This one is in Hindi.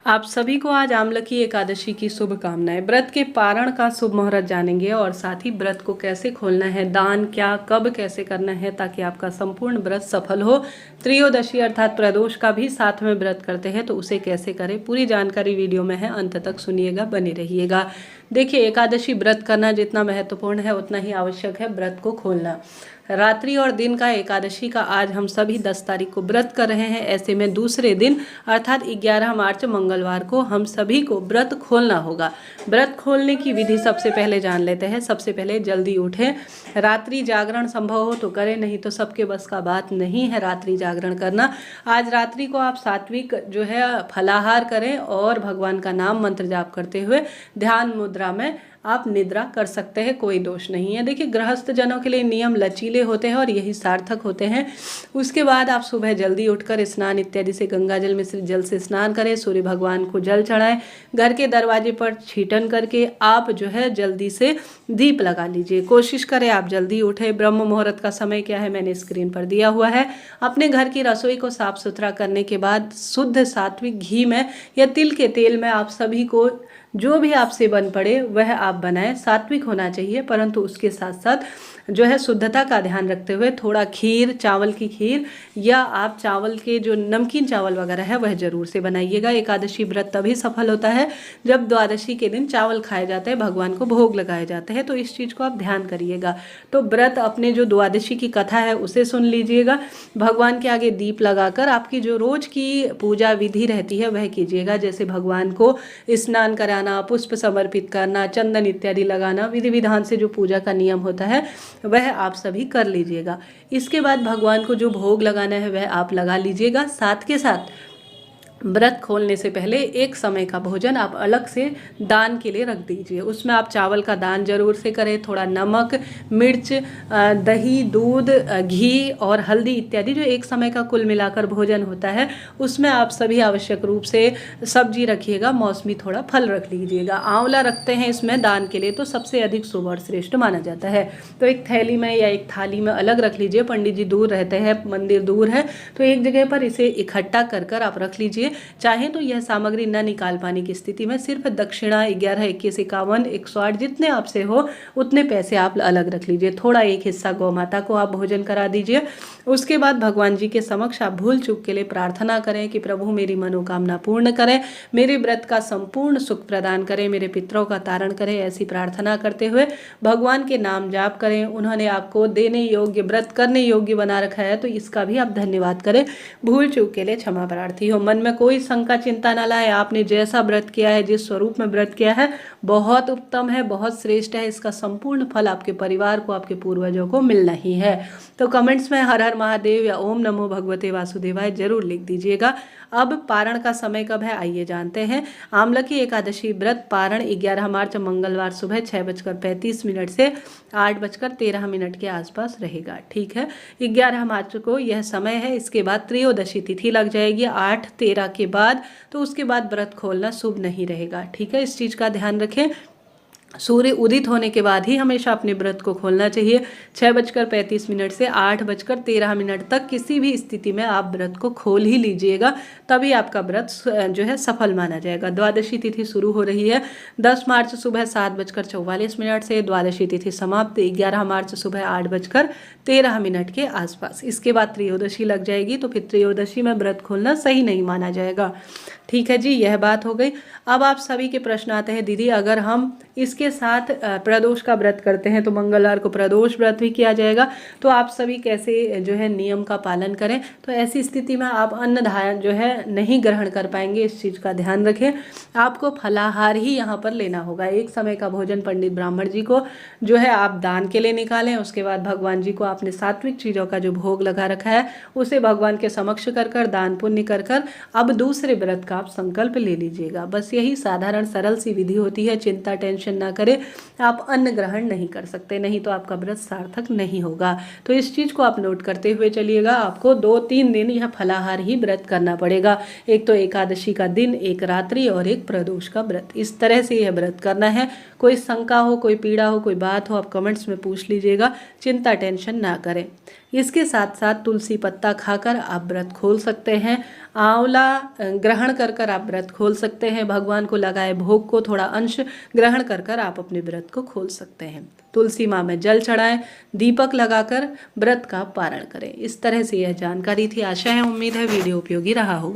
आप सभी को आज आमलकी एकादशी की शुभकामनाएं। व्रत के पारण का शुभ मुहूर्त जानेंगे और साथ ही व्रत को कैसे खोलना है, दान क्या कब कैसे करना है ताकि आपका संपूर्ण व्रत सफल हो। त्रयोदशी अर्थात प्रदोष का भी साथ में व्रत करते हैं तो उसे कैसे करें, पूरी जानकारी वीडियो में है, अंत तक सुनिएगा, बने रहिएगा। देखिए, एकादशी व्रत करना जितना महत्वपूर्ण है उतना ही आवश्यक है व्रत को खोलना। रात्रि और दिन का एकादशी का आज हम सभी 10 तारीख को व्रत कर रहे हैं। ऐसे में दूसरे दिन अर्थात 11 मार्च मंगलवार को हम सभी को व्रत खोलना होगा। व्रत खोलने की विधि सबसे पहले जान लेते हैं। सबसे पहले जल्दी उठें, रात्रि जागरण संभव हो तो करें, नहीं तो सबके बस का बात नहीं है रात्रि जागरण करना। आज रात्रि को आप सात्विक फलाहार करें और भगवान का नाम मंत्र जाप करते हुए ध्यान मुद्रा में आप निद्रा कर सकते हैं, कोई दोष नहीं है। देखिए, गृहस्थ जनों के लिए नियम लचीले होते हैं और यही सार्थक होते हैं। उसके बाद आप सुबह जल्दी उठकर स्नान इत्यादि से गंगा जल मिश्रित जल से स्नान करें, सूर्य भगवान को जल चढ़ाएं, घर के दरवाजे पर छीटन करके आप जल्दी से दीप लगा लीजिए। कोशिश करें आप जल्दी उठें। ब्रह्म मुहूर्त का समय क्या है मैंने स्क्रीन पर दिया हुआ है। अपने घर की रसोई को साफ सुथरा करने के बाद शुद्ध सात्विक घी में या तिल के तेल में आप सभी को जो भी आपसे बन पड़े वह आप बनाएं। सात्विक होना चाहिए, परंतु उसके साथ साथ शुद्धता का ध्यान रखते हुए थोड़ा खीर, चावल की खीर या आप चावल के नमकीन चावल वगैरह है वह जरूर से बनाइएगा। एकादशी व्रत तभी सफल होता है जब द्वादशी के दिन चावल खाए जाते हैं, भगवान को भोग लगाए जाते हैं, तो इस चीज़ को आप ध्यान करिएगा। तो व्रत अपने द्वादशी की कथा है उसे सुन लीजिएगा। भगवान के आगे दीप लगाकर आपकी रोज की पूजा विधि रहती है वह कीजिएगा, जैसे भगवान को स्नान कराना, पुष्प समर्पित करना, चंदन इत्यादि लगाना, विधि विधान से जो पूजा का नियम होता है वह आप सभी कर लीजिएगा। इसके बाद भगवान को जो भोग लगाना है वह आप लगा लीजिएगा। साथ के साथ व्रत खोलने से पहले एक समय का भोजन आप अलग से दान के लिए रख दीजिए। उसमें आप चावल का दान जरूर से करें। थोड़ा नमक, मिर्च, दही, दूध, घी और हल्दी इत्यादि एक समय का कुल मिलाकर भोजन होता है उसमें आप सभी आवश्यक रूप से सब्जी रखिएगा। मौसमी थोड़ा फल रख लीजिएगा। आंवला रखते हैं इसमें दान के लिए तो सबसे अधिक शुभ और श्रेष्ठ माना जाता है। तो एक थैली में या एक थाली में अलग रख लीजिए। पंडित जी दूर रहते हैं, मंदिर दूर है, तो एक जगह पर इसे इकट्ठा कर आप रख लीजिए। चाहे तो यह सामग्री न निकाल पाने की स्थिति में सिर्फ दक्षिणा 11, 21, 51, 108 जितने आपसे हो उतने पैसे आप अलग रख लीजिए। थोड़ा एक हिस्सा गौ माता को आप भोजन करा दीजिए। उसके बाद भगवान जी के समक्ष आप भूल चूक के लिए प्रार्थना करें कि प्रभु मेरी मनोकामना पूर्ण करें, मेरे व्रत का संपूर्ण सुख प्रदान करें, मेरे पितरों का तारण करें। ऐसी प्रार्थना करते हुए भगवान के नाम जाप करें। उन्होंने आपको देने योग्य, व्रत करने योग्य बना रखा है तो इसका भी आप धन्यवाद करें। भूल चूक के लिए क्षमा प्रार्थी हो। मन में कोई शंका चिंता न लाए। आपने जैसा व्रत किया है, जिस स्वरूप में व्रत किया है, बहुत उत्तम है, बहुत श्रेष्ठ है। इसका संपूर्ण फल आपके परिवार को, आपके पूर्वजों को मिलना ही है। तो कमेंट्स में हर हर महादेव या ओम नमो भगवते वासुदेवाय जरूर लिख दीजिएगा। अब पारण का समय कब है आइए जानते हैं। आमलकी एकादशी व्रत पारण 11 मार्च मंगलवार सुबह 6:35 से 8:13 के आसपास रहेगा। ठीक है, 11 मार्च को यह समय है। इसके बाद त्रयोदशी तिथि लग जाएगी 8/13 के बाद, तो उसके बाद व्रत खोलना शुभ नहीं रहेगा। ठीक है, इस चीज़ का ध्यान रखें। सूर्य उदित होने के बाद ही हमेशा अपने व्रत को खोलना चाहिए। 6:35 से 8:13 तक किसी भी स्थिति में आप व्रत को खोल ही लीजिएगा, तभी आपका व्रत सफल माना जाएगा। द्वादशी तिथि शुरू हो रही है 10 मार्च सुबह 7:44 से। द्वादशी तिथि समाप्त 11 मार्च सुबह 8:13 के आसपास। इसके बाद त्रयोदशी लग जाएगी, तो फिर त्रयोदशी में व्रत खोलना सही नहीं माना जाएगा। ठीक है जी, यह बात हो गई। अब आप सभी के प्रश्न आते हैं, दीदी अगर हम इसके साथ प्रदोष का व्रत करते हैं तो मंगलवार को प्रदोष व्रत भी किया जाएगा, तो आप सभी कैसे नियम का पालन करें। तो ऐसी स्थिति में आप अन्न धारण नहीं ग्रहण कर पाएंगे। इस चीज़ का ध्यान रखें। आपको फलाहार ही यहाँ पर लेना होगा। एक समय का भोजन पंडित ब्राह्मण जी को आप दान के लिए निकालें। उसके बाद भगवान जी को आपने सात्विक चीज़ों का जो भोग लगा रखा है उसे भगवान के समक्ष कर दान पुण्य कर अब दूसरे व्रत का आप संकल्प ले लीजिएगा। बस यही साधारण सरल सी विधि होती है। चिंता टेंशन ना करें। आप अन्न ग्रहण नहीं कर सकते, नहीं तो आपका व्रत सार्थक नहीं होगा। तो इस चीज़ को आप नोट करते हुए चलिएगा। आपको 2-3 दिन यह फलाहार ही व्रत करना पड़ेगा। एक तो एकादशी का दिन, एक रात्रि और एक प्रदोष का व्रत। इस तरह से यह व्रत करना है। कोई शंका हो, कोई पीड़ा हो, कोई बात हो, आप कमेंट्स में पूछ लीजिएगा। चिंता टेंशन ना करें। इसके साथ साथ तुलसी पत्ता खाकर आप व्रत खोल सकते हैं। आंवला ग्रहण कर कर आप व्रत खोल सकते हैं। भगवान को लगाए भोग को थोड़ा अंश ग्रहण कर कर आप अपने व्रत को खोल सकते हैं। तुलसी माँ में जल चढ़ाएं, दीपक लगाकर व्रत का पारण करें। इस तरह से यह जानकारी थी। आशा है, उम्मीद है वीडियो उपयोगी रहा होगा।